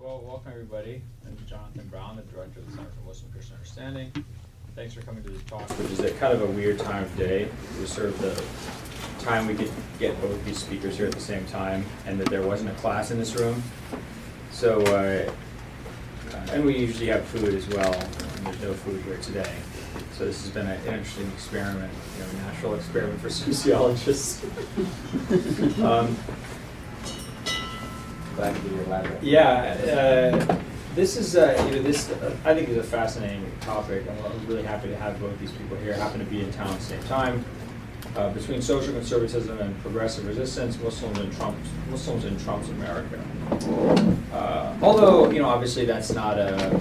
Well, welcome everybody. I'm Jonathan Brown, the director of the Center for Muslim Christian Understanding. Thanks for coming to this talk, which is kind of a weird time of day. It was sort of the time we could get both these speakers here at the same time, and that there wasn't a class in this room. So, and we usually have food as well, and there's no food here today. So this has been an interesting experiment, a natural experiment for sociologists. Glad to be your elaborate. Yeah, this is this I think is a fascinating topic. I'm really happy to have both these people here. Happen to be in town at the same time. Between social conservatism and progressive resistance, Muslims in Trump's America. Although obviously that's not a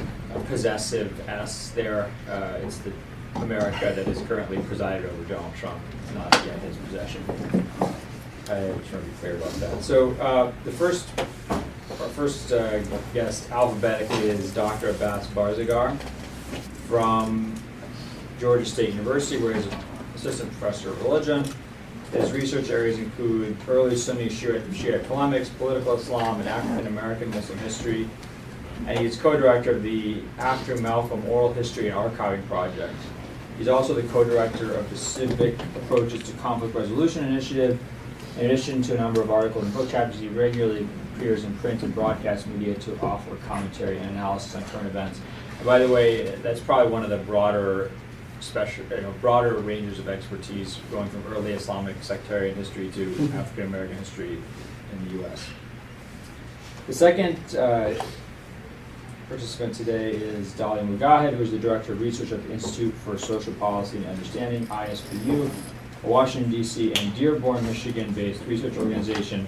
possessive S there. It's the America that is currently presided over Donald Trump, not yet his possession. I just want to be clear about that. So our first guest alphabetically is Dr. Abbas Barzegar from Georgia State University, where he's an assistant professor of religion. His research areas include early Sunni Shia polemics, political Islam, and African American Muslim history. And he's co-director of the After Malcolm Oral History and Archiving Project. He's also the co-director of the Civic Approaches to Conflict Resolution Initiative. In addition to a number of articles and book chapters, he regularly appears in print and broadcast media to offer commentary and analysis on current events. And by the way, that's probably one of the broader ranges of expertise, going from early Islamic sectarian history to African American history in the U.S. The second participant today is Dalia Mogahed, who is the director of research at the Institute for Social Policy and Understanding, ISPU, a Washington, D.C. and Dearborn, Michigan-based research organization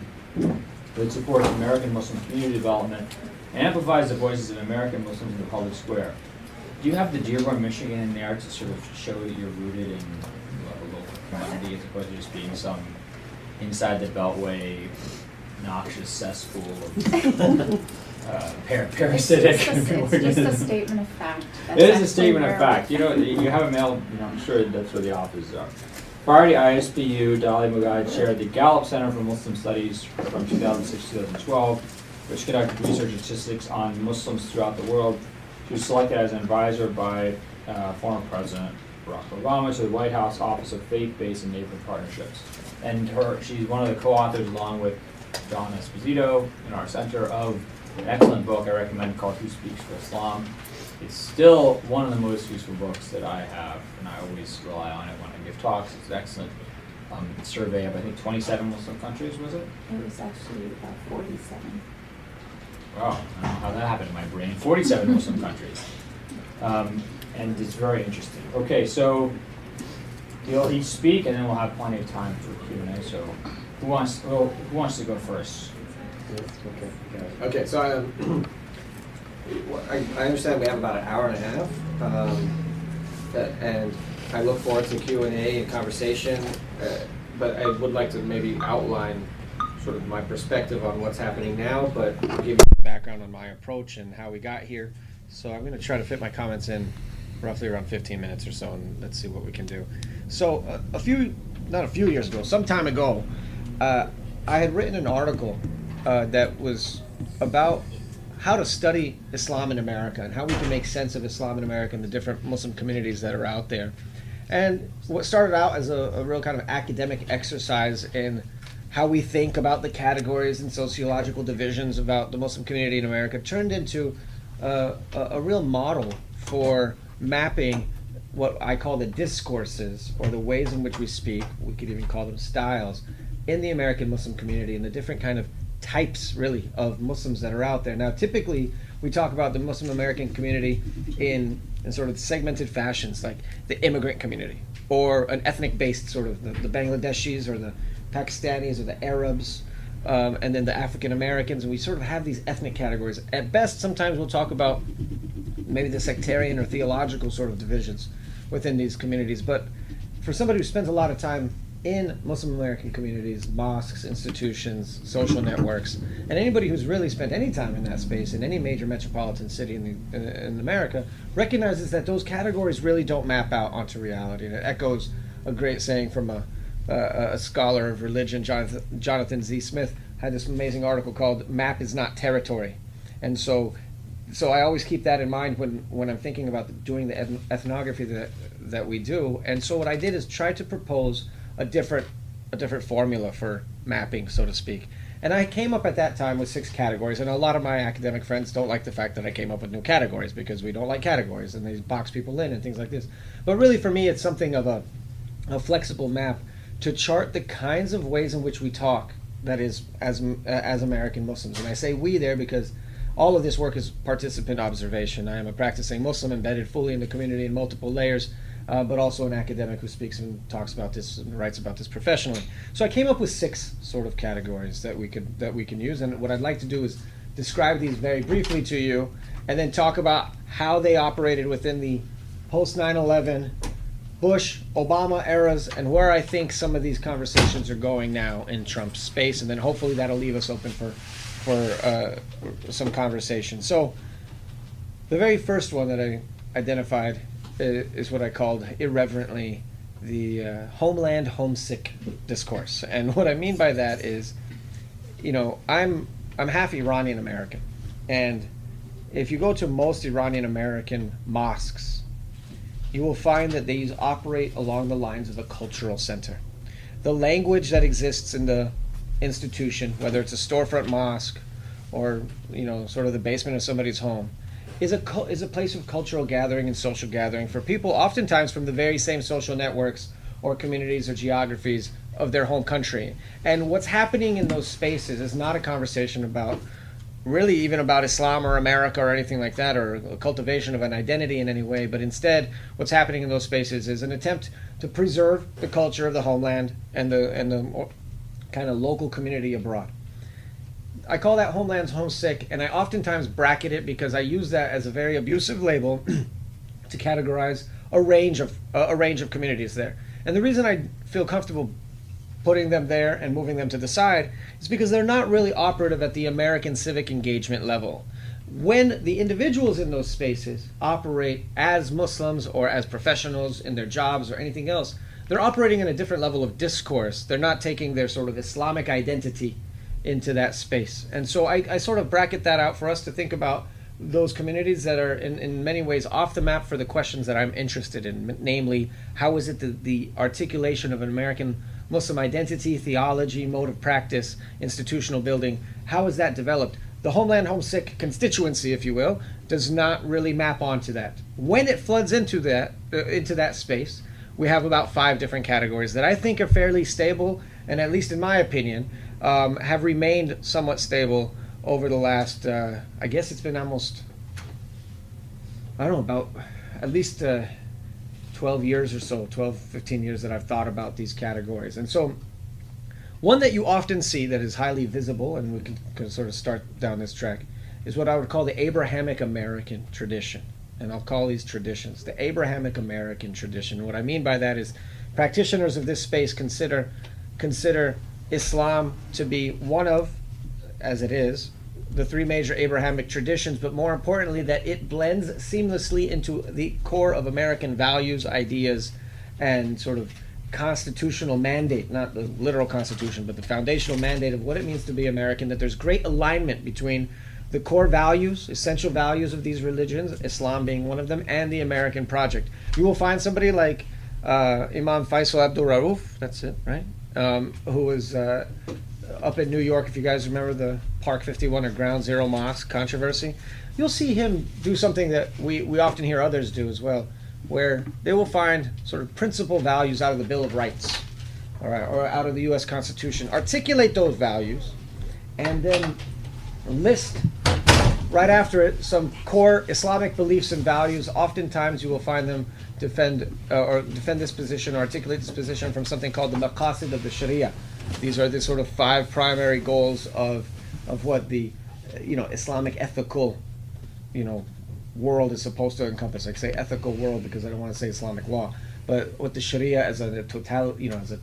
that supports American Muslim community development and amplifies the voices of American Muslims in the public square. Do you have the Dearborn, Michigan in there to sort of show that you're rooted in a local community as opposed to just being some inside the Beltway noxious cesspool of parasitic? It's just a statement of fact. It is a statement of fact. You have a mail, I'm sure that's where the offices are. Prior to ISPU, Dalia Mogahed chaired the Gallup Center for Muslim Studies from 2006 to 2012, which conducted research and statistics on Muslims throughout the world. She was selected as an advisor by former President Barack Obama to the White House Office of Faith-Based and Neighborhood Partnerships. And she's one of the co-authors, along with John Esposito in our center, of an excellent book I recommend called Who Speaks for Islam. It's still one of the most useful books that I have, and I always rely on it when I give talks. It's an excellent survey of, I think, 27 Muslim countries, was it? It was actually about 47. Wow, I don't know how that happened in my brain. 47 Muslim countries. And it's very interesting. Okay, so you'll each speak, and then we'll have plenty of time for Q&A. So who wants to go first? Okay, so I understand we have about an hour and a half, and I look forward to Q&A and conversation, but I would like to maybe outline sort of my perspective on what's happening now, but give you a background on my approach and how we got here. So I'm going to try to fit my comments in roughly around 15 minutes or so, and let's see what we can do. So not a few years ago, some time ago, I had written an article that was about how to study Islam in America and how we can make sense of Islam in America and the different Muslim communities that are out there. And what started out as a real kind of academic exercise in how we think about the categories and sociological divisions about the Muslim community in America turned into a real model for mapping what I call the discourses, or the ways in which we speak, we could even call them styles, in the American Muslim community and the different kind of types, really, of Muslims that are out there. Now, typically, we talk about the Muslim American community in sort of segmented fashions, like the immigrant community, or an ethnic-based sort of the Bangladeshis, or the Pakistanis, or the Arabs, and then the African Americans, and we sort of have these ethnic categories. At best, sometimes we'll talk about maybe the sectarian or theological sort of divisions within these communities, but for somebody who spends a lot of time in Muslim American communities, mosques, institutions, social networks, and anybody who's really spent any time in that space in any major metropolitan city in America recognizes that those categories really don't map out onto reality. And it echoes a great saying from a scholar of religion, Jonathan Z. Smith, had this amazing article called "Map is Not Territory." And so I always keep that in mind when I'm thinking about doing the ethnography that we do. And so what I did is try to propose a different formula for mapping, so to speak. And I came up at that time with 6 categories, and a lot of my academic friends don't like the fact that I came up with new categories because we don't like categories and they box people in and things like this. But really for me it's something of a flexible map to chart the kinds of ways in which we talk, that is, as American Muslims. And I say we there because all of this work is participant observation. I am a practicing Muslim embedded fully in the community in multiple layers, but also an academic who speaks and talks about this and writes about this professionally. So I came up with 6 sort of categories that we can use, and what I'd like to do is describe these very briefly to you, and then talk about how they operated within the post 9/11 Bush, Obama eras, and where I think some of these conversations are going now in Trump's space, and then hopefully that'll leave us open for some conversation. So the very first one that I identified is what I called irreverently the homeland homesick discourse. And what I mean by that is, I'm half Iranian American, and if you go to most Iranian American mosques, you will find that these operate along the lines of a cultural center. The language that exists in the institution, whether it's a storefront mosque or sort of the basement of somebody's home, is a place of cultural gathering and social gathering for people, oftentimes from the very same social networks or communities or geographies of their home country. And what's happening in those spaces is not a conversation about really even about Islam or America or anything like that, or a cultivation of an identity in any way, but instead what's happening in those spaces is an attempt to preserve the culture of the homeland and the kind of local community abroad. I call that homelands homesick, and I oftentimes bracket it because I use that as a very abusive label to categorize a range of communities there. And the reason I feel comfortable putting them there and moving them to the side is because they're not really operative at the American civic engagement level. When the individuals in those spaces operate as Muslims or as professionals in their jobs or anything else, they're operating in a different level of discourse. They're not taking their sort of Islamic identity into that space. And so I sort of bracket that out for us to think about those communities that are in many ways off the map for the questions that I'm interested in, namely, how is it the articulation of an American Muslim identity, theology, mode of practice, institutional building, how is that developed? The homeland homesick constituency, if you will, does not really map onto that. When it floods into that space, we have about 5 different categories that I think are fairly stable, and at least in my opinion, have remained somewhat stable over the last, I guess it's been almost, about at least 12 years or so, 12, 15 years that I've thought about these categories. And so one that you often see that is highly visible, and we can sort of start down this track, is what I would call the Abrahamic American tradition. And I'll call these traditions the Abrahamic American tradition. What I mean by that is practitioners of this space consider Islam to be one of, as it is, the 3 major Abrahamic traditions, but more importantly that it blends seamlessly into the core of American values, ideas, and sort of constitutional mandate, not the literal constitution, but the foundational mandate of what it means to be American, that there's great alignment between the core values, essential values of these religions, Islam being one of them, and the American project. You will find somebody like Imam Faisal Abdul Rauf, that's it, right? Who was up in New York, if you guys remember the Park 51 or Ground Zero Mosque controversy. You'll see him do something that we often hear others do as well, where they will find sort of principal values out of the Bill of Rights, or out of the U.S. Constitution, articulate those values, and then list right after it some core Islamic beliefs and values. Oftentimes you will find them defend this position, or articulate this position from something called the maqasid of the Sharia. These are the sort of 5 primary goals of what the Islamic ethical world is supposed to encompass. I say ethical world because I don't want to say Islamic law, but what the Sharia as a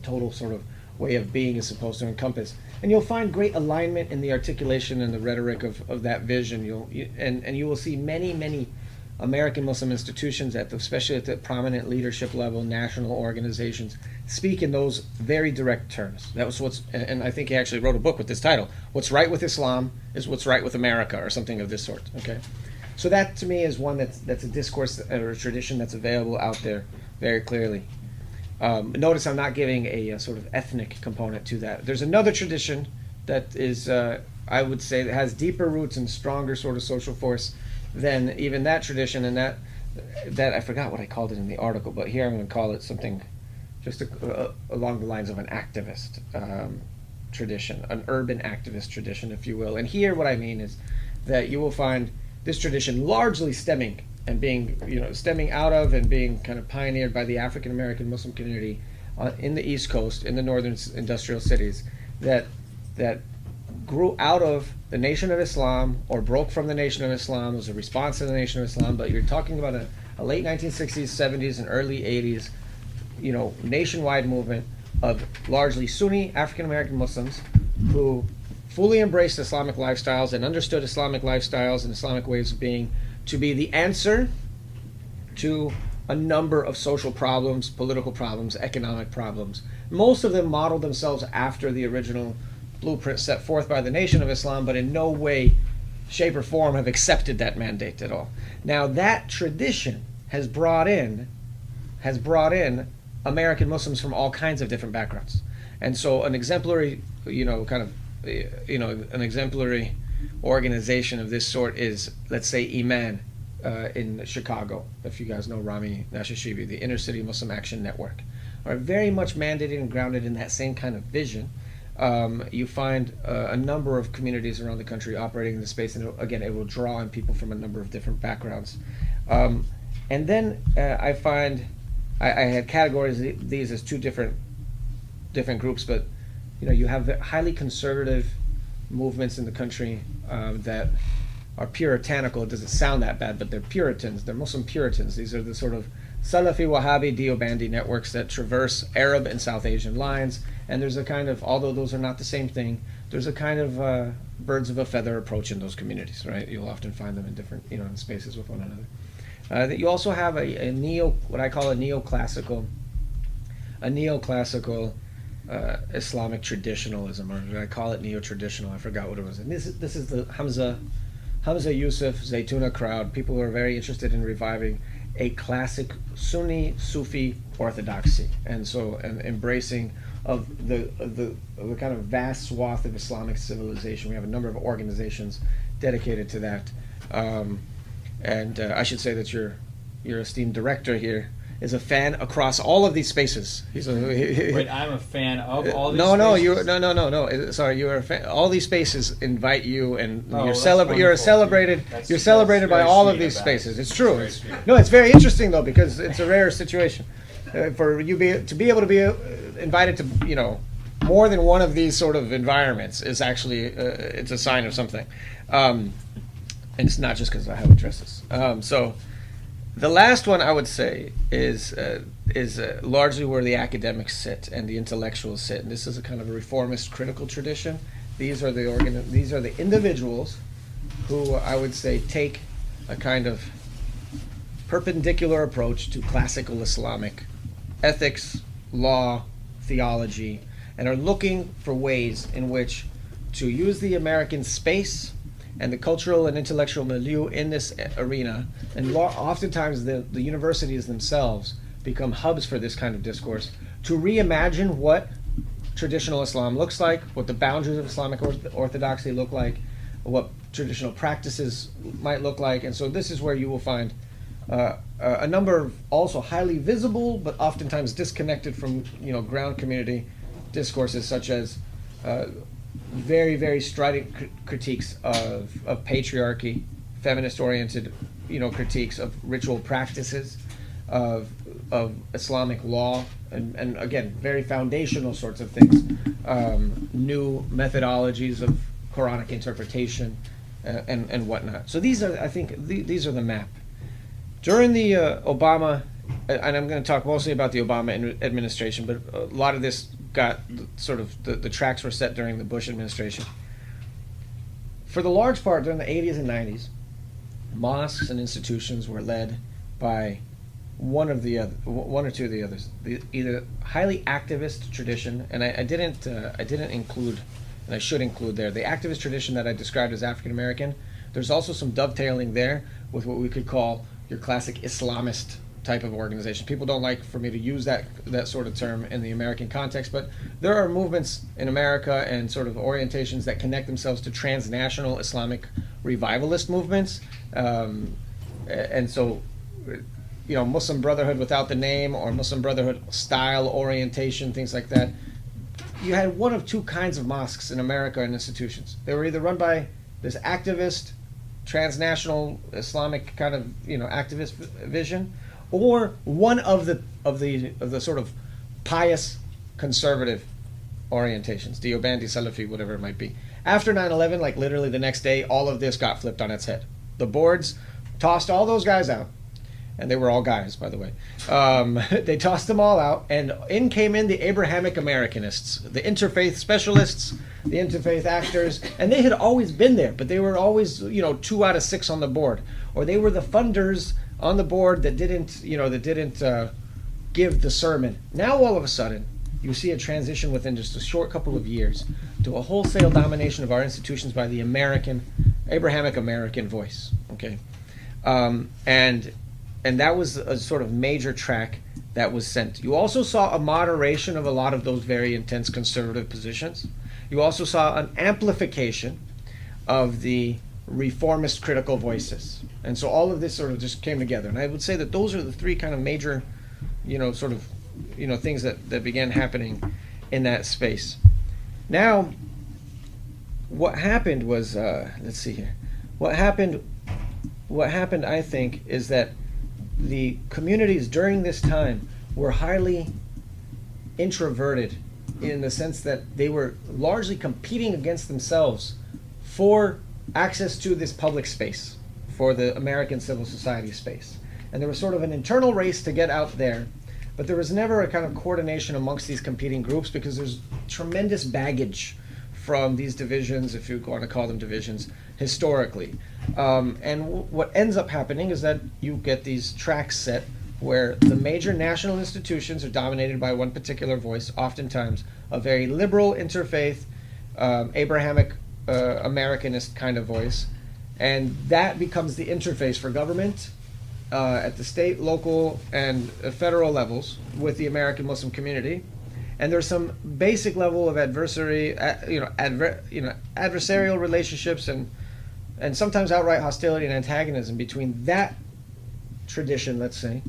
total sort of way of being is supposed to encompass. And you'll find great alignment in the articulation and the rhetoric of that vision. You will see many American Muslim institutions, especially at the prominent leadership level, national organizations, speak in those very direct terms. That was and I think he actually wrote a book with this title, What's Right with Islam is What's Right with America, or something of this sort, okay? So that, to me, is one that's a discourse or a tradition that's available out there very clearly. Notice I'm not giving a sort of ethnic component to that. There's another tradition that is, I would say, that has deeper roots and stronger sort of social force than even that tradition, and that I forgot what I called it in the article, but here I'm going to call it something just along the lines of an activist tradition, an urban activist tradition, if you will. And here what I mean is that you will find this tradition largely stemming out of and being kind of pioneered by the African American Muslim community in the East Coast, in the northern industrial cities, that grew out of the Nation of Islam or broke from the Nation of Islam, was a response to the Nation of Islam. But you're talking about a late 1960s, 70s, and early 80s, nationwide movement of largely Sunni African American Muslims who fully embraced Islamic lifestyles and understood Islamic lifestyles and Islamic ways of being to be the answer to a number of social problems, political problems, economic problems. Most of them modeled themselves after the original blueprint set forth by the Nation of Islam, but in no way, shape, or form have accepted that mandate at all. Now, that tradition has brought in American Muslims from all kinds of different backgrounds. And so an exemplary, an exemplary organization of this sort is, let's say, Iman in Chicago, if you guys know Rami Nashashibi, the Inner City Muslim Action Network, are very much mandated and grounded in that same kind of vision. You find a number of communities around the country operating in the space, and again, it will draw in people from a number of different backgrounds. And then I find I had categorized these as two different groups, but you have the highly conservative movements in the country that are puritanical. It doesn't sound that bad, but they're Puritans. They're Muslim Puritans. These are the sort of Salafi, Wahhabi, Deobandi networks that traverse Arab and South Asian lines. And there's a kind of, although those are not the same thing, there's a kind of birds of a feather approach in those communities, right? You'll often find them in different, in spaces with one another. You also have what I call a neoclassical Islamic traditionalism, or I call it neo-traditional. I forgot what it was. And this is the Hamza Yusuf Zaytuna crowd, people who are very interested in reviving a classic Sunni Sufi orthodoxy, and embracing of the kind of vast swath of Islamic civilization. We have a number of organizations dedicated to that. And I should say that your esteemed director here is a fan across all of these spaces. Wait, I'm a fan of all these spaces? No. Sorry, you are a fan. All these spaces invite you, and you're that's celebrated wonderful. You're celebrated by very all of sweet, these Abbas. spaces. It's true. It's very sweet. No, it's very interesting though, because it's a rare situation for you to be able to be invited to more than one of these sort of environments is actually it's a sign of something, and it's not just because I have addresses. So. The last one I would say is largely where the academics sit and the intellectuals sit, and this is a kind of a reformist critical tradition. These are the individuals who I would say take a kind of perpendicular approach to classical Islamic ethics, law, theology, and are looking for ways in which to use the American space and the cultural and intellectual milieu in this arena, and oftentimes the universities themselves become hubs for this kind of discourse, to reimagine what traditional Islam looks like, what the boundaries of Islamic orthodoxy look like, what traditional practices might look like. And so this is where you will find a number of also highly visible but oftentimes disconnected from ground community discourses, such as very, very strident critiques of patriarchy, feminist-oriented, critiques of ritual practices, of Islamic law, and again, very foundational sorts of things, new methodologies of Quranic interpretation, and whatnot. So these are, I think, these are the map. During the Obama, and I'm going to talk mostly about the Obama administration, but a lot of this got sort of the tracks were set during the Bush administration. For the large part, during the 80s and 90s, mosques and institutions were led by one or two of the others. Either highly activist tradition, and I didn't include, and I should include there, the activist tradition that I described as African American. There's also some dovetailing there with what we could call your classic Islamist type of organization. People don't like for me to use that sort of term in the American context, but there are movements in America and sort of orientations that connect themselves to transnational Islamic revivalist movements, and so, Muslim Brotherhood without the name, or Muslim Brotherhood style orientation, things like that. You had one of two kinds of mosques in America and institutions. They were either run by this activist, transnational Islamic kind of activist vision, or one of the sort of pious conservative orientations, Deobandi, Salafi, whatever it might be. After 9/11, like literally the next day, all of this got flipped on its head. The boards tossed all those guys out, and they were all guys, by the way. They tossed them all out, and in came in the Abrahamic Americanists, the interfaith specialists, the interfaith actors, and they had always been there, but they were always, 2 out of 6 on the board, or they were the funders on the board that didn't give the sermon. Now all of a sudden, you see a transition within just a short couple of years to a wholesale domination of our institutions by the Abrahamic American voice. Okay, and that was a sort of major track that was sent. You also saw a moderation of a lot of those very intense conservative positions. You also saw an amplification of the reformist critical voices. And so all of this sort of just came together. And I would say that those are the three kind of major, things that began happening in that space. Now, what happened was, let's see here. What happened, I think, is that the communities during this time were highly introverted in the sense that they were largely competing against themselves for access to this public space, for the American civil society space. And there was sort of an internal race to get out there, but there was never a kind of coordination amongst these competing groups because there's tremendous baggage from these divisions, if you want to call them divisions, historically. What ends up happening is that you get these tracks set where the major national institutions are dominated by one particular voice, oftentimes a very liberal interfaith, Abrahamic Americanist kind of voice, and that becomes the interface for government at the state, local, and federal levels with the American Muslim community. And there's some basic level of adversarial relationships and sometimes outright hostility and antagonism between that tradition, let's say,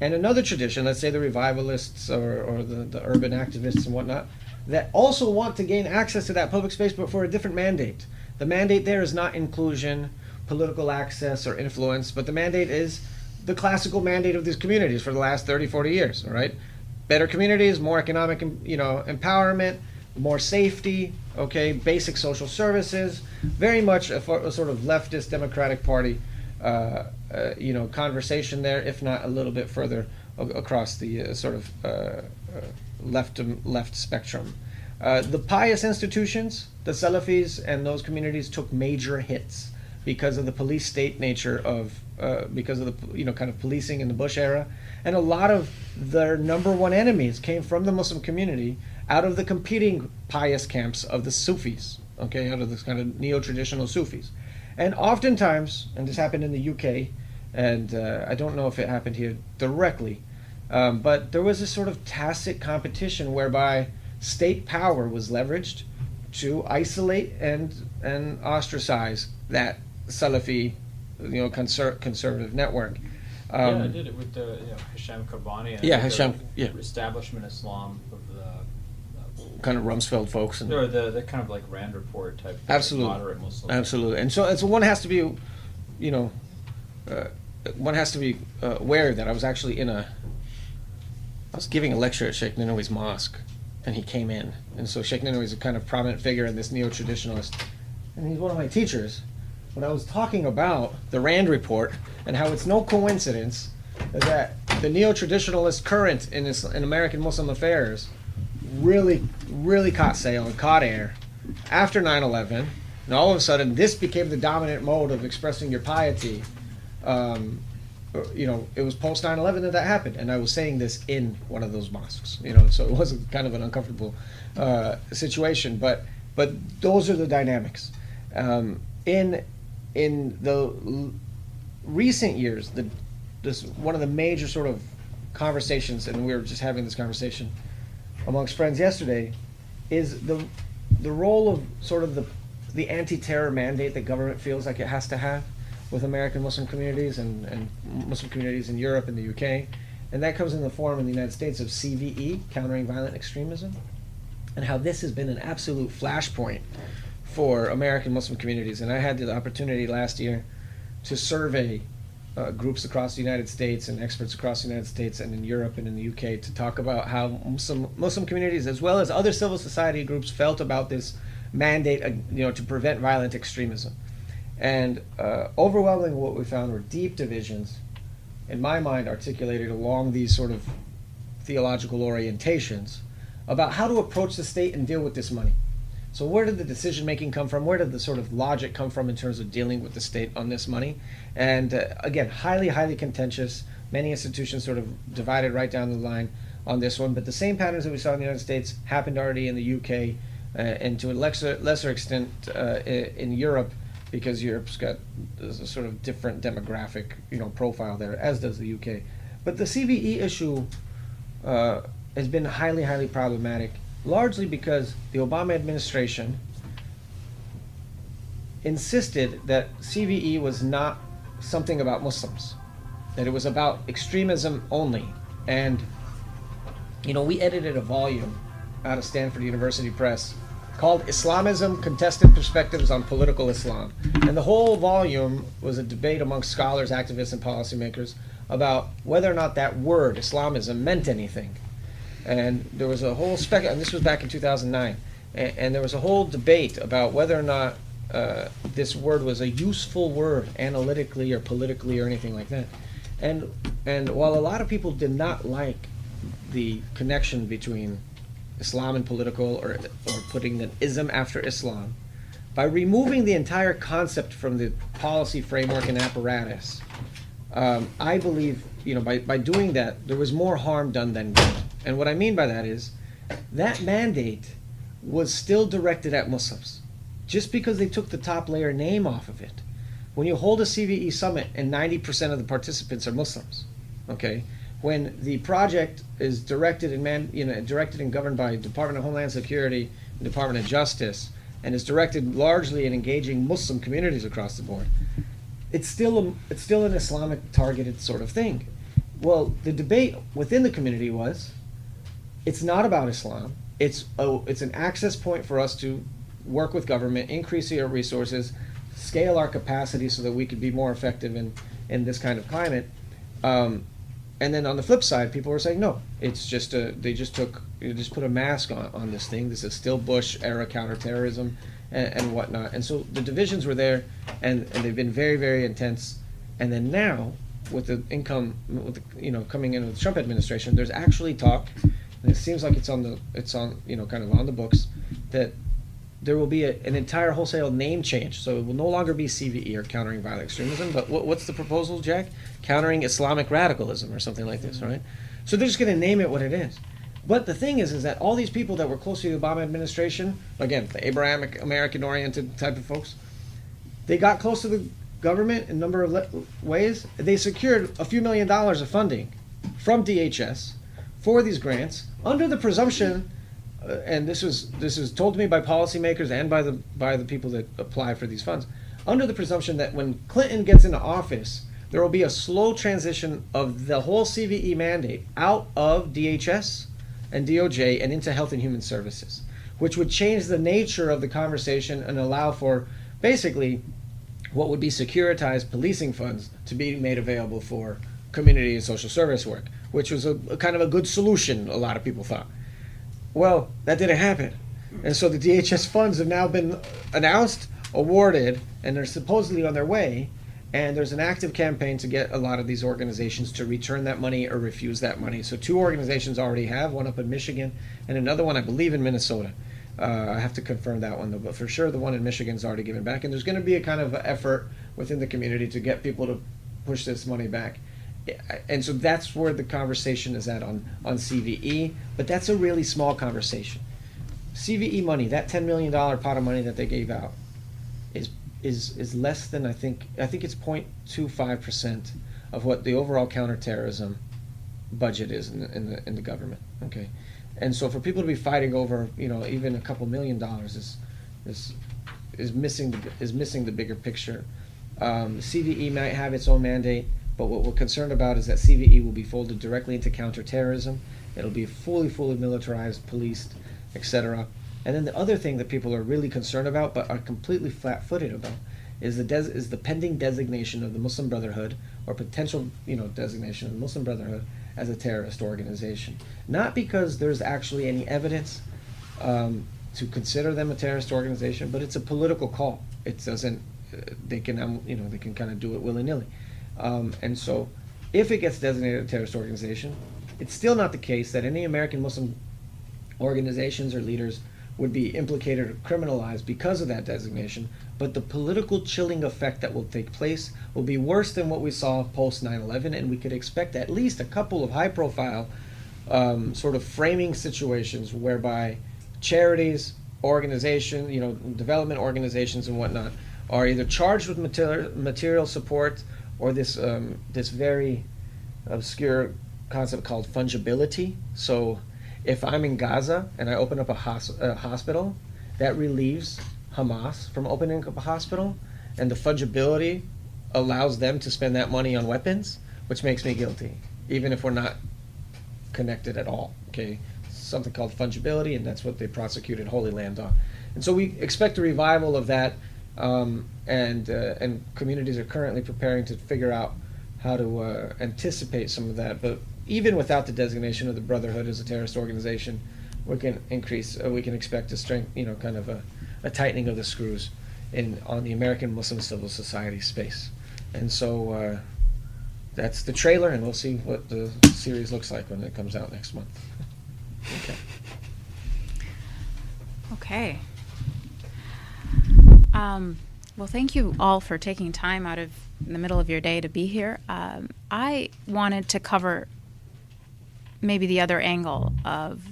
and another tradition, let's say the revivalists or the urban activists and whatnot, that also want to gain access to that public space, but for a different mandate. The mandate there is not inclusion, political access, or influence, but the mandate is the classical mandate of these communities for the last 30, 40 years, all right? Better communities, more economic, empowerment, more safety, okay, basic social services, very much a sort of leftist Democratic Party, conversation there, if not a little bit further across the left spectrum. The pious institutions, the Salafis and those communities took major hits because of the police state nature of, because of the kind of policing in the Bush era. And a lot of their number one enemies came from the Muslim community out of the competing pious camps of the Sufis, okay, out of this kind of neo-traditional Sufis. And oftentimes, and this happened in the UK, and I don't know if it happened here directly, but there was this sort of tacit competition whereby state power was leveraged to isolate and ostracize that Salafi, conservative network. I did it with the Hisham Kabani and the establishment Islam of the kind of Rumsfeld folks, and the kind of like Rand Report type, absolutely, moderate Muslim. Absolutely, and so one has to be, aware that I was actually I was giving a lecture at Sheikh Ninewi's mosque, and he came in, and so Sheikh Ninewi is a kind of prominent figure in this neo-traditionalist, and he's one of my teachers. When I was talking about the Rand Report and how it's no coincidence that the neo-traditionalist current in American Muslim affairs really caught sail and caught air after 9/11, and all of a sudden this became the dominant mode of expressing your piety It was post 9/11 that happened, and I was saying this in one of those mosques. So it wasn't kind of an uncomfortable situation, but those are the dynamics. In the recent years, this one of the major sort of conversations, and we were just having this conversation amongst friends yesterday, is the role of sort of the anti-terror mandate that government feels like it has to have with American Muslim communities and Muslim communities in Europe and the UK. And that comes in the form in the United States of CVE, Countering Violent Extremism, and how this has been an absolute flashpoint for American Muslim communities. And I had the opportunity last year to survey groups across the United States and experts across the United States and in Europe and in the UK to talk about how Muslim communities, as well as other civil society groups, felt about this mandate, to prevent violent extremism. And overwhelmingly what we found were deep divisions, in my mind, articulated along these sort of theological orientations about how to approach the state and deal with this money. So where did the decision making come from? Where did the sort of logic come from in terms of dealing with the state on this money? And again, highly, highly contentious. Many institutions sort of divided right down the line on this one. But the same patterns that we saw in the United States happened already in the UK and to a lesser extent in Europe, because Europe's got a sort of different demographic, profile there, as does the UK. But the CVE issue has been highly, highly problematic, largely because the Obama administration insisted that CVE was not something about Muslims, that it was about extremism only. And, we edited a volume out of Stanford University Press called Islamism, Contested Perspectives on Political Islam. And the whole volume was a debate amongst scholars, activists, and policymakers about whether or not that word, Islamism, meant anything. And there was a whole and this was back in 2009, and there was a whole debate about whether or not this word was a useful word analytically or politically or anything like that. And while a lot of people did not like the connection between Islam and political, or putting an ism after Islam, by removing the entire concept from the policy framework and apparatus, I believe, by doing that, there was more harm done than good. And what I mean by that is, that mandate was still directed at Muslims. Just because they took the top layer name off of it. When you hold a CVE summit and 90% of the participants are Muslims, okay? When the project is directed and governed by Department of Homeland Security and Department of Justice, and is directed largely in engaging Muslim communities across the board, it's still an Islamic targeted sort of thing. Well, the debate within the community was, it's not about Islam. It's an access point for us to work with government, increase our resources, scale our capacity so that we could be more effective in this kind of climate. And then on the flip side, people were saying, no, it's just they just put a mask on this thing. This is still Bush era counterterrorism and whatnot. And so the divisions were there, and they've been very, very intense. And then now, with the coming in with the Trump administration, there's actually talk, and it seems like it's on kind of on the books, that there will be an entire wholesale name change. So it will no longer be CVE, or Countering Violent Extremism, but what's the proposal, Jack? Countering Islamic Radicalism, or something like this, right? So they're just going to name it what it is. But the thing is that all these people that were close to the Obama administration, again, the Abrahamic American-oriented type of folks, they got close to the government in a number of ways. They secured a few $1 million of funding from DHS for these grants under the presumption, and this was told to me by policymakers and by the people that apply for these funds, under the presumption that when Clinton gets into office, there will be a slow transition of the whole CVE mandate out of DHS and DOJ and into Health and Human Services, which would change the nature of the conversation and allow for basically what would be securitized policing funds to be made available for community and social service work, which was a kind of a good solution, a lot of people thought. Well, that didn't happen. And so the DHS funds have now been announced, awarded, and they're supposedly on their way. And there's an active campaign to get a lot of these organizations to return that money or refuse that money. So 2 organizations already have, one up in Michigan and another one, I believe, in Minnesota. I have to confirm that one, though, but for sure the one in Michigan's already given back. And there's going to be a kind of effort within the community to get people to push this money back. And so that's where the conversation is at on CVE, but that's a really small conversation. CVE money, that $10 million pot of money that they gave out, is less than I think it's 0.25% of what the overall counterterrorism budget is in the government. Okay, and so for people to be fighting over even a couple $1 million is missing the bigger picture. CVE might have its own mandate, but what we're concerned about is that CVE will be folded directly into counterterrorism. It'll be fully militarized, policed, etc. And then the other thing that people are really concerned about, but are completely flat-footed about, is the pending designation of the Muslim Brotherhood, or potential designation of the Muslim Brotherhood as a terrorist organization. Not because there's actually any evidence to consider them a terrorist organization, but it's a political call. It doesn't. They can kind of do it willy-nilly. And so, if it gets designated a terrorist organization, it's still not the case that any American Muslim organizations or leaders would be implicated or criminalized because of that designation, but the political chilling effect that will take place will be worse than what we saw post 9/11, and we could expect at least a couple of high-profile sort of framing situations whereby charities, organizations, development organizations and whatnot, are either charged with material support, or this very obscure concept called fungibility. So if I'm in Gaza and I open up a hospital, that relieves Hamas from opening up a hospital, and the fungibility allows them to spend that money on weapons, which makes me guilty, even if we're not connected at all. Okay, something called fungibility, and that's what they prosecuted Holy Land on. And so we expect a revival of that, and communities are currently preparing to figure out how to anticipate some of that. But even without the designation of the Brotherhood as a terrorist organization, we can expect a strength, kind of a tightening of the screws on the American Muslim civil society space. And so that's the trailer, and we'll see what the series looks like when it comes out next month. Okay. Well, thank you all for taking time out of the middle of your day to be here. I wanted to cover maybe the other angle of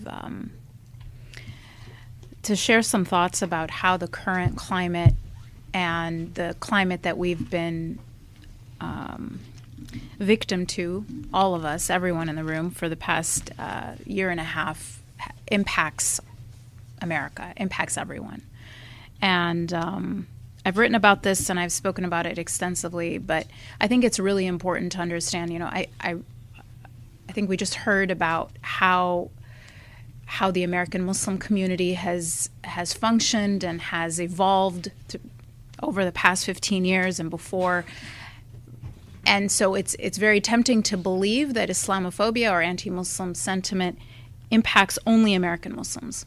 to share some thoughts about how the current climate and the climate that we've been victim to, all of us, everyone in the room, for the past year and a half, impacts America, impacts everyone. And I've written about this and I've spoken about it extensively, but I think it's really important to understand, I think we just heard about how the American Muslim community has functioned and has evolved over the past 15 years and before. And so it's very tempting to believe that Islamophobia or anti-Muslim sentiment impacts only American Muslims.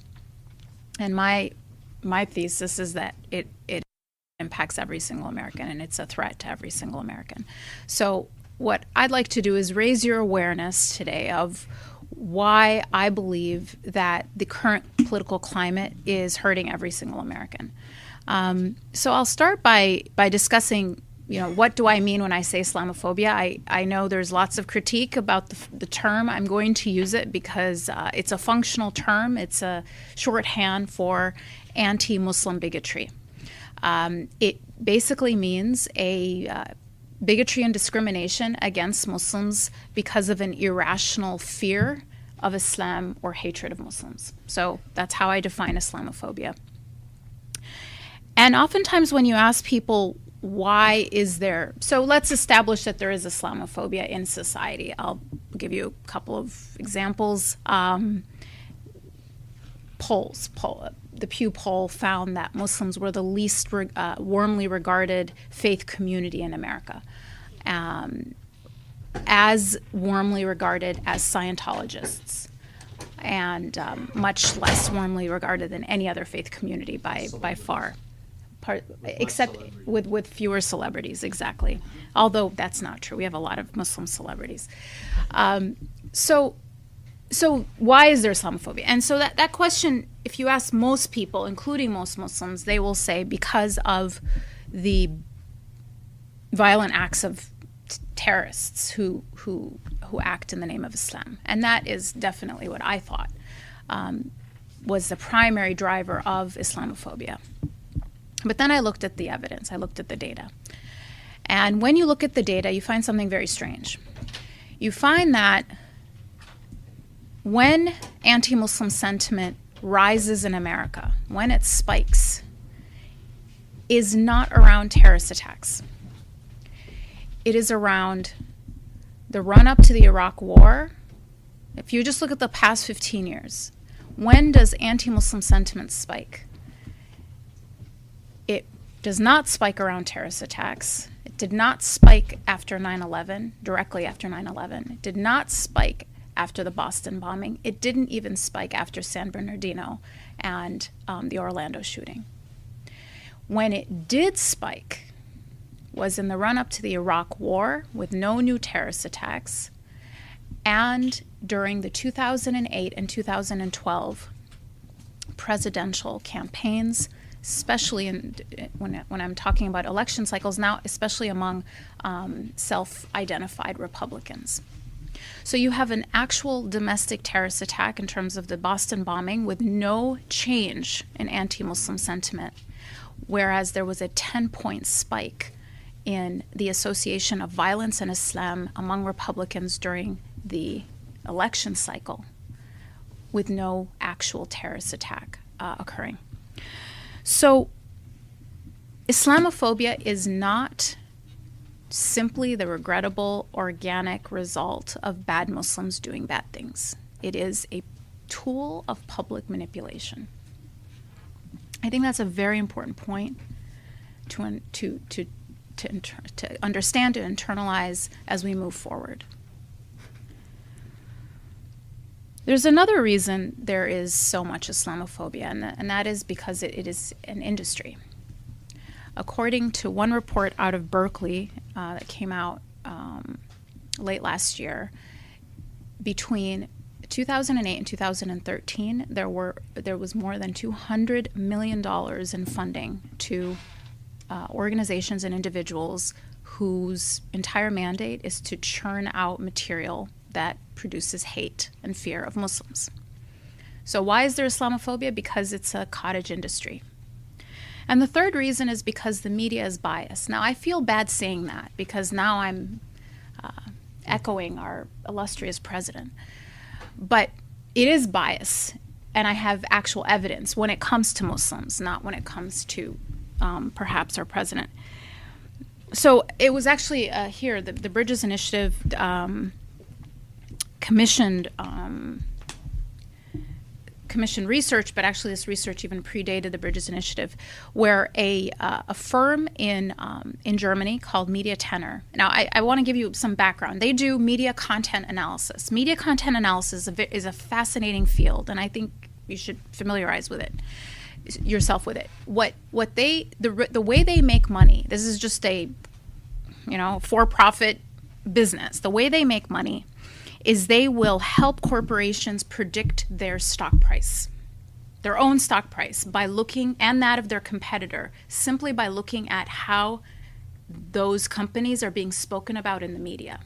And my thesis is that it impacts every single American, and it's a threat to every single American. So what I'd like to do is raise your awareness today of why I believe that the current political climate is hurting every single American. So I'll start by discussing, what do I mean when I say Islamophobia? I know there's lots of critique about the term. I'm going to use it because it's a functional term. It's a shorthand for anti-Muslim bigotry. It basically means a bigotry and discrimination against Muslims because of an irrational fear of Islam or hatred of Muslims. So that's how I define Islamophobia. And oftentimes when you ask people, why is there, so let's establish that there is Islamophobia in society. I'll give you a couple of examples. The Pew poll found that Muslims were the least warmly regarded faith community in America, as warmly regarded as Scientologists, and much less warmly regarded than any other faith community by far, except with fewer celebrities, exactly. Although that's not true. We have a lot of Muslim celebrities. So why is there Islamophobia? And so that question, if you ask most people, including most Muslims, they will say because of the violent acts of terrorists who act in the name of Islam. And that is definitely what I thought was the primary driver of Islamophobia. But then I looked at the evidence, I looked at the data. And when you look at the data, you find something very strange. You find that when anti-Muslim sentiment rises in America, when it spikes, is not around terrorist attacks. It is around the run-up to the Iraq War. If you just look at the past 15 years, when does anti-Muslim sentiment spike? It does not spike around terrorist attacks. It did not spike after 9/11, directly after 9/11. It did not spike after the Boston bombing. It didn't even spike after San Bernardino and the Orlando shooting. When it did spike was in the run-up to the Iraq War with no new terrorist attacks, and during the 2008 and 2012 presidential campaigns, especially when I'm talking about election cycles now, especially among self-identified Republicans. So you have an actual domestic terrorist attack in terms of the Boston bombing with no change in anti-Muslim sentiment, whereas there was a 10-point spike in the association of violence and Islam among Republicans during the election cycle with no actual terrorist attack occurring. So Islamophobia is not simply the regrettable organic result of bad Muslims doing bad things. It is a tool of public manipulation. I think that's a very important point to understand and internalize as we move forward. There's another reason there is so much Islamophobia, and that is because it is an industry. According to one report out of Berkeley that came out late last year, between 2008 and 2013, there was more than $200 million in funding to organizations and individuals whose entire mandate is to churn out material that produces hate and fear of Muslims. So why is there Islamophobia? Because it's a cottage industry. And the third reason is because the media is biased. Now, I feel bad saying that because now I'm echoing our illustrious president. But it is bias, and I have actual evidence when it comes to Muslims, not when it comes to perhaps our president. So it was actually here, the Bridges Initiative commissioned research, but actually this research even predated the Bridges Initiative, where a firm in Germany called Media Tenor. Now, I want to give you some background. They do media content analysis. Media content analysis is a fascinating field, and I think you should familiarize with it yourself with it. The way they make money. This is just a for-profit business. The way they make money is they will help corporations predict their stock price, their own stock price, by looking, and that of their competitor, simply by looking at how those companies are being spoken about in the media.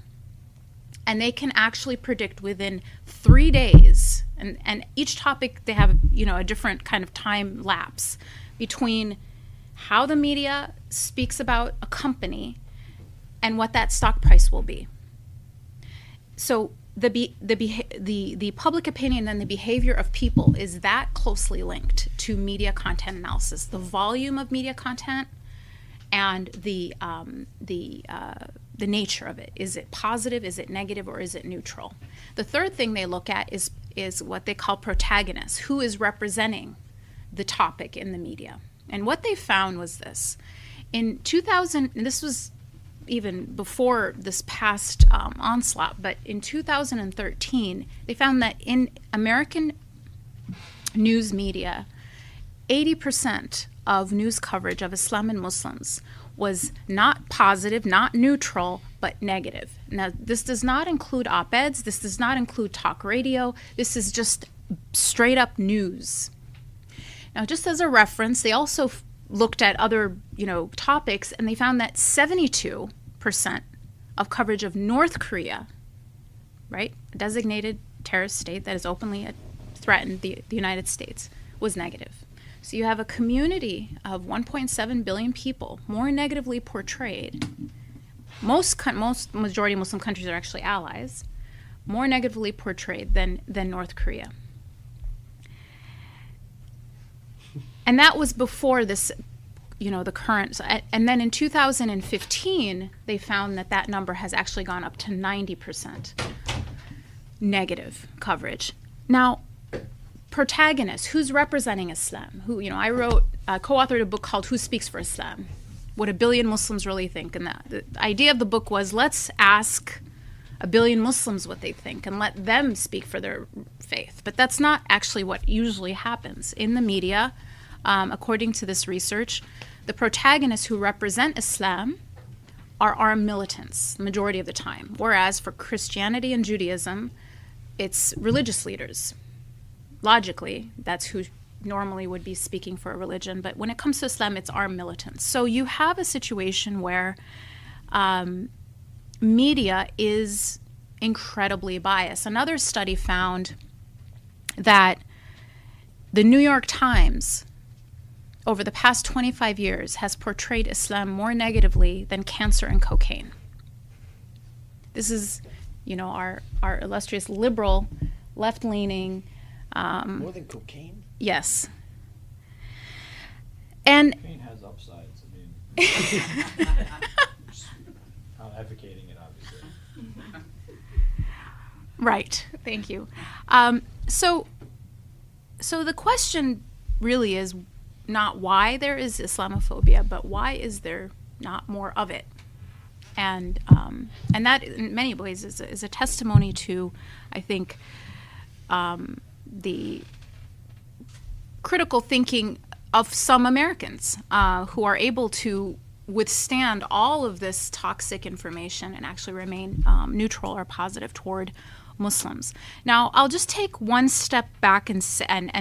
And they can actually predict within 3 days, and each topic they have a different kind of time lapse between how the media speaks about a company and what that stock price will be. So the public opinion and the behavior of people is that closely linked to media content analysis. The volume of media content and the nature of it. Is it positive? Is it negative? Or is it neutral? The third thing they look at is what they call protagonists. Who is representing the topic in the media? And what they found was this. In 2000, and this was even before this past onslaught, but in 2013, they found that in American news media, 80% of news coverage of Islam and Muslims was not positive, not neutral, but negative. Now, this does not include op-eds. This does not include talk radio. This is just straight up news. Now, just as a reference, they also looked at other, topics, and they found that 72% of coverage of North Korea, right, a designated terrorist state that has openly threatened the United States, was negative. So you have a community of 1.7 billion people more negatively portrayed. Most majority Muslim countries are actually allies, more negatively portrayed than North Korea. And that was before this, the current. And then in 2015, they found that number has actually gone up to 90% negative coverage. Now, protagonists, who's representing Islam? I co-authored a book called Who Speaks for Islam? What a Billion Muslims Really Think. And the idea of the book was, let's ask a billion Muslims what they think and let them speak for their faith. But that's not actually what usually happens in the media. According to this research, the protagonists who represent Islam are armed militants the majority of the time, whereas for Christianity and Judaism, it's religious leaders. Logically, that's who normally would be speaking for a religion, but when it comes to Islam, it's armed militants. So you have a situation where media is incredibly biased. Another study found that the New York Times, over the past 25 years, has portrayed Islam more negatively than cancer and cocaine. This is, our illustrious liberal, left-leaning. More than cocaine? Yes. And Cocaine has upsides. I'm not advocating it, obviously. right. Thank you. So the question really is not why there is Islamophobia, but why is there not more of it? And that, in many ways, is a testimony to, I think, the critical thinking of some Americans who are able to withstand all of this toxic information and actually remain neutral or positive toward Muslims. Now, I'll just take one step back and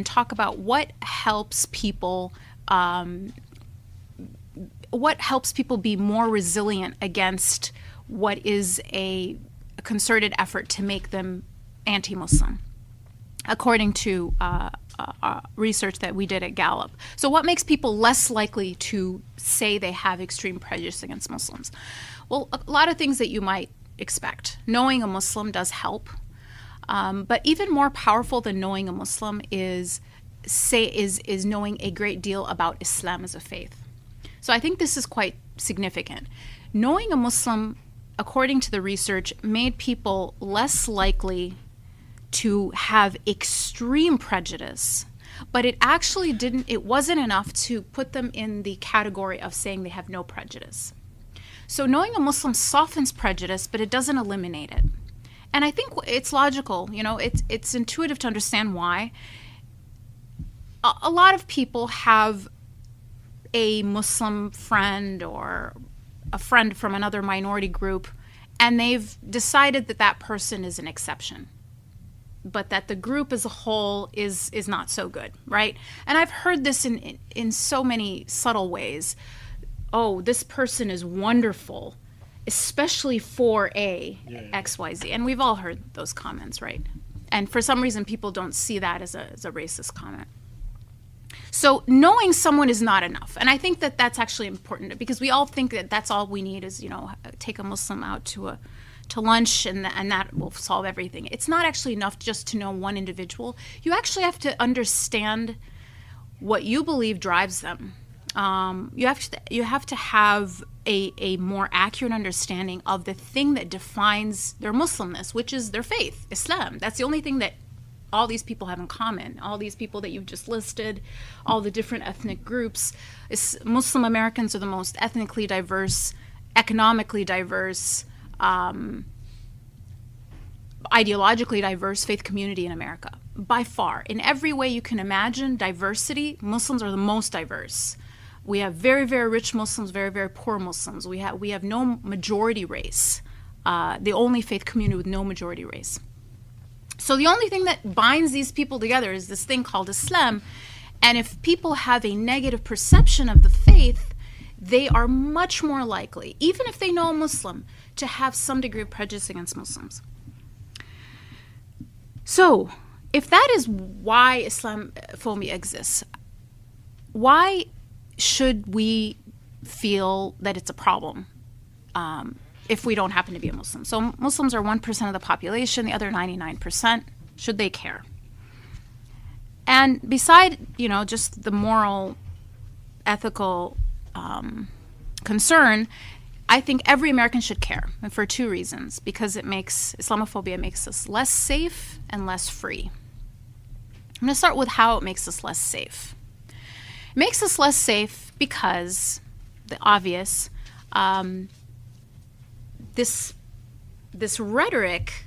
talk about what helps people be more resilient against what is a concerted effort to make them anti-Muslim, according to research that we did at Gallup. So what makes people less likely to say they have extreme prejudice against Muslims? Well, a lot of things that you might expect. Knowing a Muslim does help. But even more powerful than knowing a Muslim is knowing a great deal about Islam as a faith. So I think this is quite significant. Knowing a Muslim, according to the research, made people less likely to have extreme prejudice, but it wasn't enough to put them in the category of saying they have no prejudice. So knowing a Muslim softens prejudice, but it doesn't eliminate it. And I think it's logical, it's intuitive to understand why. A lot of people have a Muslim friend or a friend from another minority group, and they've decided that person is an exception, but that the group as a whole is not so good, right? And I've heard this in so many subtle ways. Oh, this person is wonderful, especially for XYZ. And we've all heard those comments, right? And for some reason, people don't see that as a racist comment. So knowing someone is not enough. And I think that's actually important, because we all think that that's all we need is, take a Muslim out to lunch and that will solve everything. It's not actually enough just to know one individual. You actually have to understand what you believe drives them. You have to have a more accurate understanding of the thing that defines their Muslimness, which is their faith, Islam. That's the only thing that all these people have in common. All these people that you've just listed, all the different ethnic groups. Muslim Americans are the most ethnically diverse, economically diverse, ideologically diverse faith community in America, by far. In every way you can imagine diversity, Muslims are the most diverse. We have very, very rich Muslims, very, very poor Muslims. We have no majority race, the only faith community with no majority race. So the only thing that binds these people together is this thing called Islam. And if people have a negative perception of the faith, they are much more likely, even if they know a Muslim, to have some degree of prejudice against Muslims. So, if that is why Islamophobia exists, why should we feel that it's a problem if we don't happen to be a Muslim? So Muslims are 1% of the population, the other 99%. Should they care? And beside, just the moral, ethical concern, I think every American should care, and for two reasons. Because Islamophobia makes us less safe and less free. I'm going to start with how it makes us less safe. It makes us less safe because, the obvious, this rhetoric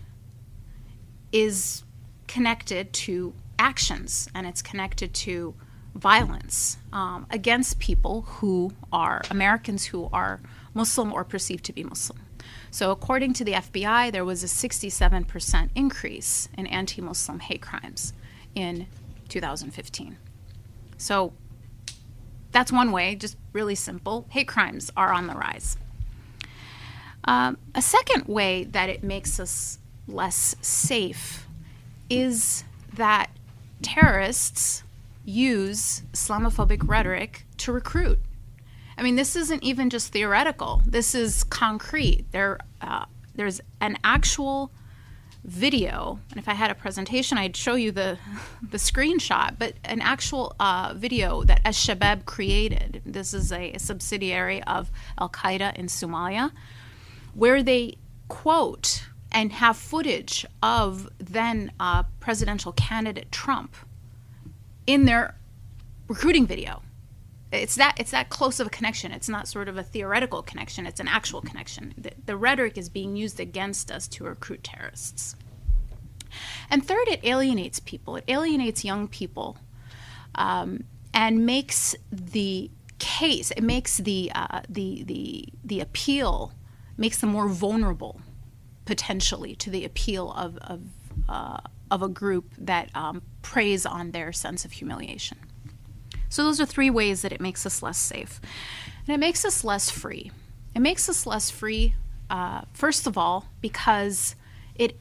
is connected to actions, and it's connected to violence against people who are Americans who are Muslim or perceived to be Muslim. So according to the FBI, there was a 67% increase in anti-Muslim hate crimes in 2015. So that's one way, just really simple. Hate crimes are on the rise. A second way that it makes us less safe is that terrorists use Islamophobic rhetoric to recruit. I mean, this isn't even just theoretical. This is concrete. There's an actual video, and if I had a presentation, I'd show you the screenshot, but an actual video that Al-Shabaab created. This is a subsidiary of Al-Qaeda in Somalia, where they quote and have footage of then presidential candidate Trump in their recruiting video. It's that close of a connection. It's not sort of a theoretical connection. It's an actual connection. The rhetoric is being used against us to recruit terrorists. And third, it alienates people. It alienates young people, and makes the case. It makes the appeal, makes them more vulnerable, potentially, to the appeal of a group that preys on their sense of humiliation. So those are three ways that it makes us less safe. And it makes us less free. It makes us less free, first of all, because it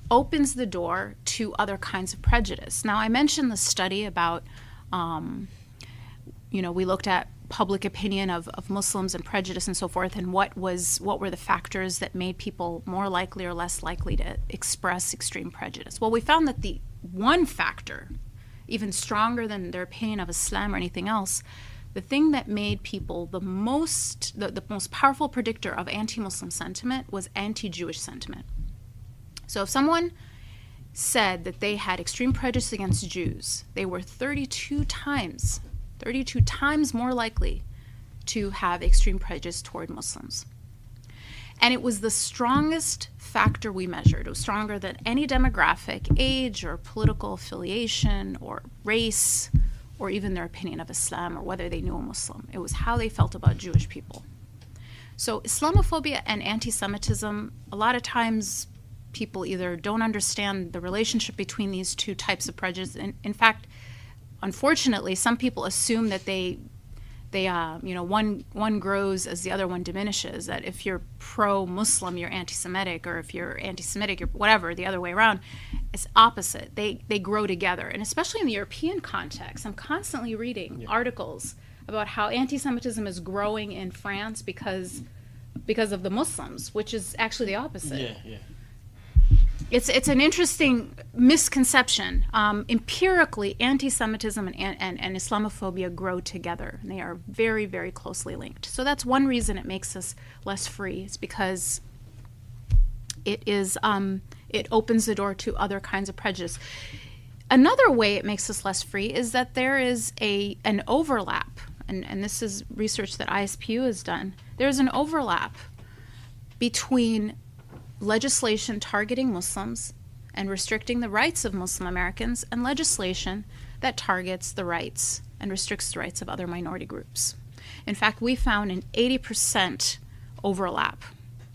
opens the door to other kinds of prejudice. Now, I mentioned the study about, we looked at public opinion of Muslims and prejudice and so forth, and what were the factors that made people more likely or less likely to express extreme prejudice. Well, we found that the one factor, even stronger than their opinion of Islam or anything else, the thing that made people the most powerful predictor of anti-Muslim sentiment was anti-Jewish sentiment. So if someone said that they had extreme prejudice against Jews, they were 32 times more likely to have extreme prejudice toward Muslims. And it was the strongest factor we measured. It was stronger than any demographic, age, or political affiliation, or race, or even their opinion of Islam, or whether they knew a Muslim. It was how they felt about Jewish people. So Islamophobia and anti-Semitism, a lot of times people either don't understand the relationship between these two types of prejudice. And in fact, unfortunately, some people assume that one grows as the other one diminishes, that if you're pro-Muslim, you're anti-Semitic, or if you're anti-Semitic, you're whatever, the other way around. It's opposite. They grow together. And especially in the European context, I'm constantly reading articles about how anti-Semitism is growing in France because of the Muslims, which is actually the opposite. Yeah. It's an interesting misconception. Empirically, anti-Semitism and Islamophobia grow together, and they are very, very closely linked. So that's one reason it makes us less free. It's because it opens the door to other kinds of prejudice. Another way it makes us less free is that there is an overlap, and this is research that ISPU has done. There's an overlap between legislation targeting Muslims and restricting the rights of Muslim Americans, and legislation that targets the rights and restricts the rights of other minority groups. In fact, we found an 80% overlap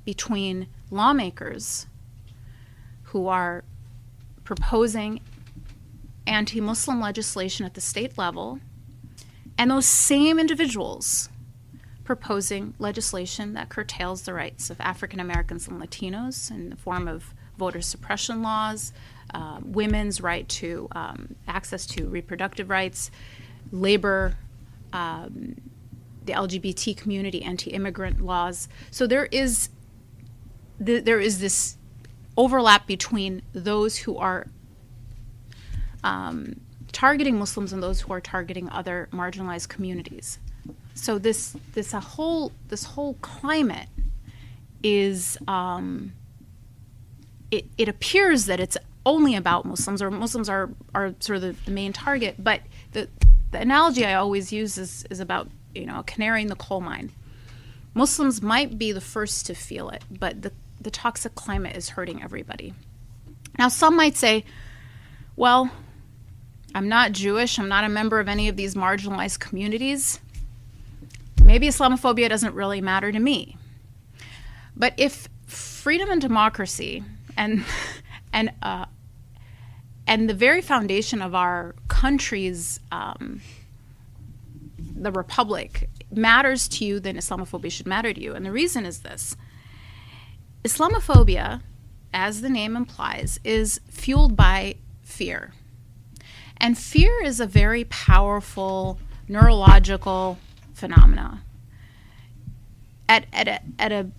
between lawmakers who are proposing anti-Muslim legislation at the state level and those same individuals proposing legislation that curtails the rights of African Americans and Latinos in the form of voter suppression laws, women's right to access to reproductive rights, labor, the LGBT community, anti-immigrant laws. So there is this overlap between those who are targeting Muslims and those who are targeting other marginalized communities. So this whole climate is it appears that it's only about Muslims, or Muslims are sort of the main target. But the analogy I always use is about, you know, a canary in the coal mine. Muslims might be the first to feel it, but the toxic climate is hurting everybody. Now, some might say, well, I'm not Jewish, I'm not a member of any of these marginalized communities. Maybe Islamophobia doesn't really matter to me. But if freedom and democracy and the very foundation of our country's the republic matters to you, then Islamophobia should matter to you. And the reason is this. Islamophobia, as the name implies, is fueled by fear. And fear is a very powerful neurological phenomena. At a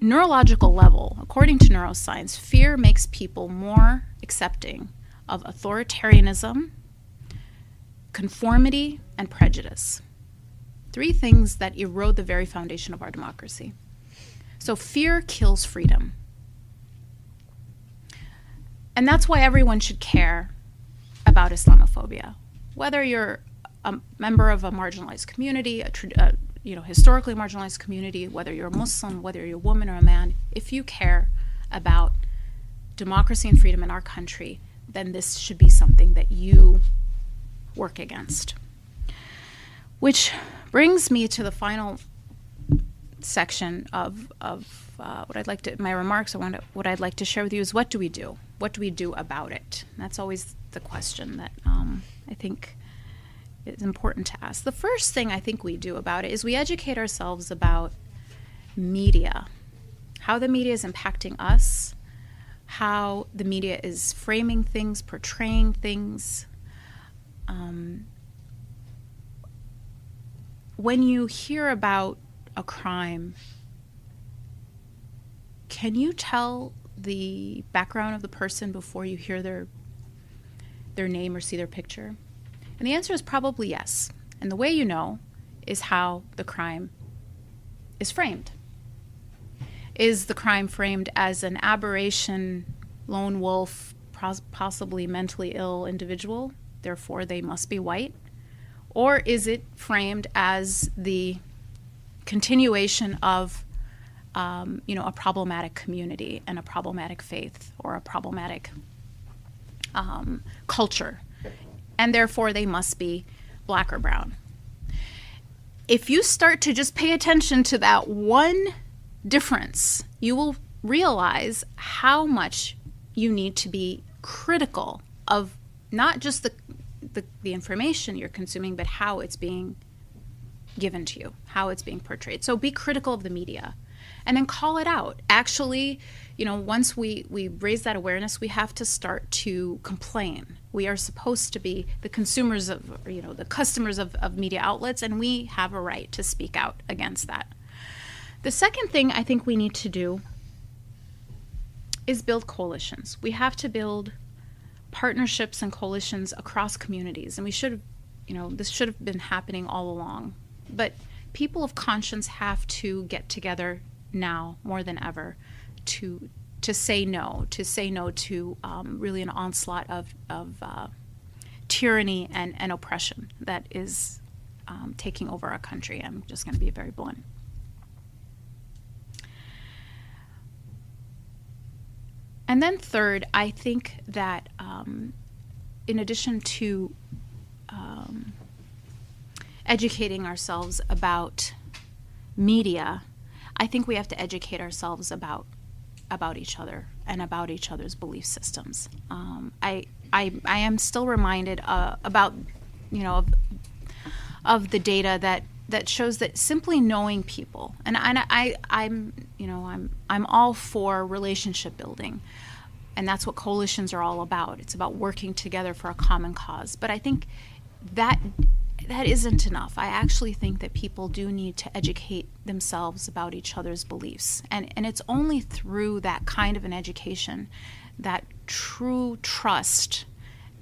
neurological level, according to neuroscience, fear makes people more accepting of authoritarianism, conformity, and prejudice. 3 things that erode the very foundation of our democracy. So fear kills freedom. And that's why everyone should care about Islamophobia. Whether you're a member of a marginalized community, historically marginalized community, whether you're a Muslim, whether you're a woman or a man, if you care about democracy and freedom in our country, then this should be something that you work against. Which brings me to the final section of what I'd like to, my remarks, what I'd like to share with you is, what do we do? What do we do about it? And that's always the question that I think is important to ask. The first thing I think we do about it is we educate ourselves about media, how the media is impacting us, how the media is framing things, portraying things. When you hear about a crime, can you tell the background of the person before you hear their name or see their picture? And the answer is probably yes. And the way you know is how the crime is framed. Is the crime framed as an aberration, lone wolf, possibly mentally ill individual, therefore they must be white? Or is it framed as the continuation of a problematic community and a problematic faith or a problematic culture, and therefore they must be black or brown? If you start to just pay attention to that one difference, you will realize how much you need to be critical of not just the information you're consuming, but how it's being given to you, how it's being portrayed. So be critical of the media and then call it out. Actually, once we raise that awareness, we have to start to complain. We are supposed to be the consumers of, the customers of media outlets, and we have a right to speak out against that. The second thing I think we need to do is build coalitions. We have to build partnerships and coalitions across communities, and we should have, this should have been happening all along. But people of conscience have to get together now more than ever to say no to really an onslaught of tyranny and oppression that is taking over our country. I'm just going to be very blunt. And then third, I think that in addition to educating ourselves about media, I think we have to educate ourselves about each other and about each other's belief systems. I am still reminded about of the data that that shows that simply knowing people, and I'm all for relationship building, and that's what coalitions are all about. It's about working together for a common cause. But I think that isn't enough. I actually think that people do need to educate themselves about each other's beliefs, and it's only through that kind of an education that true trust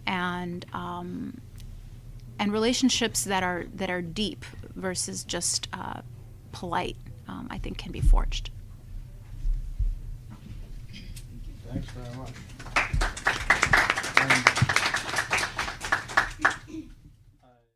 and relationships that are deep versus just polite, I think, can be forged. Thanks very much.